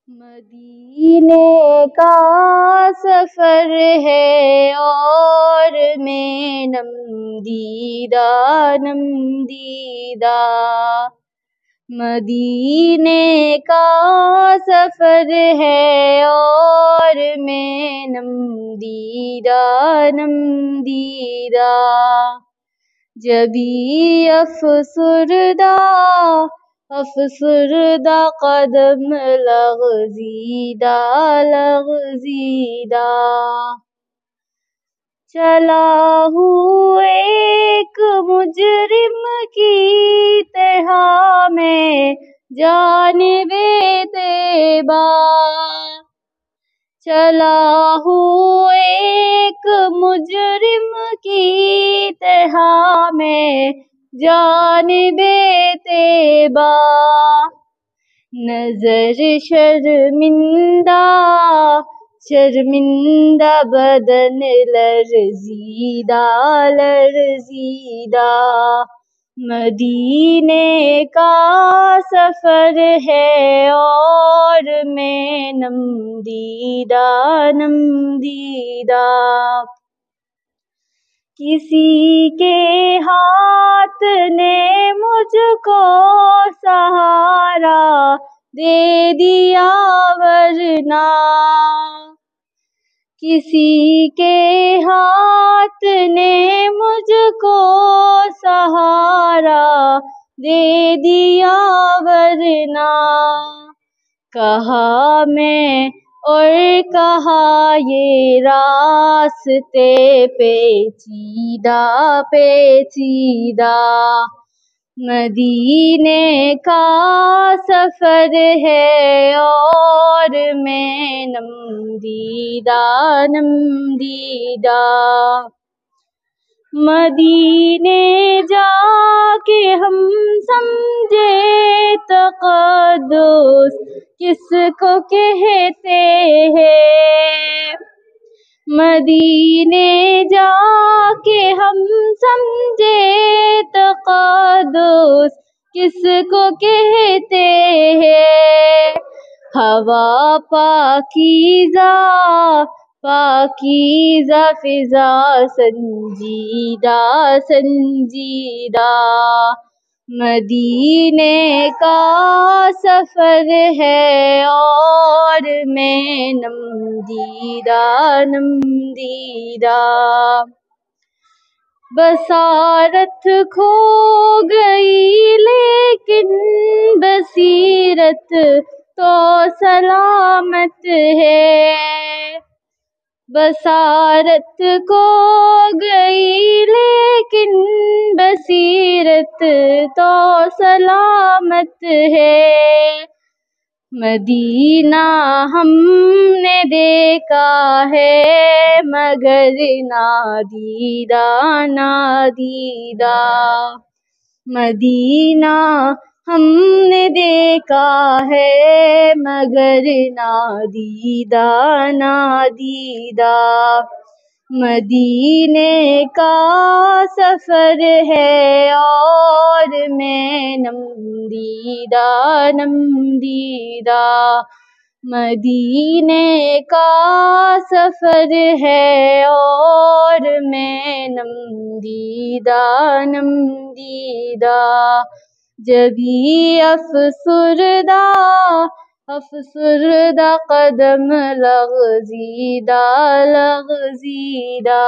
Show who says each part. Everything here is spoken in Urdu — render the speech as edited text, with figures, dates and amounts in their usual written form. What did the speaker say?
Speaker 1: مدینے کا سفر ہے اور میں نم دیدہ نم دیدہ، مدینے کا سفر ہے اور میں نم دیدہ نم دیدہ، جبھی افسردہ قدم لغزیدہ لغزیدہ، چلا ہوں ایک مجرم کی طرح میں جانب طیبہ، چلا ہوں ایک مجرم کی طرح میں جانب طیبہ، نظر شرمندہ بدن لرزیدہ لرزیدہ، مدینے کا سفر ہے اور میں نم دیدہ نم دیدہ، کسی کے ہاتھ نے مجھ کو سہارا دے دیا ورنہ، کسی کے ہاتھ نے مجھ کو سہارا دے دیا ورنہ، کہا میں اور کہا یہ راستے پیچیدہ پیچیدہ، مدینے کا سفر ہے اور میں نم دیدہ نم دیدہ، مدینے جا کے ہم سمجھے تقدس کس کو کہتے ہیں، مدینے جا کے ہم سمجھے تقدس کس کو کہتے ہیں، ہوا پاکیزہ پاکیزہ فضا سنجیدہ سنجیدہ، مدینے کا سفر ہے اور میں نم دیدہ نم دیدہ، بصارت کھو گئی لیکن بصیرت تو سلامت ہے، بصارت کھو گئی لیکن بصیرت تو سلامت ہے، مدینہ ہم نے دیکھا ہے مگر نادیدہ نادیدہ، مدینہ ہم نے دیکھا ہے مگر نادیدہ نادیدہ، مدینے کا سفر ہے اور میں نم دیدہ نم دیدہ، مدینے کا سفر ہے اور میں نم دیدہ نم دیدہ، جبھی افسردہ قدم لغزیدہ لغزیدہ۔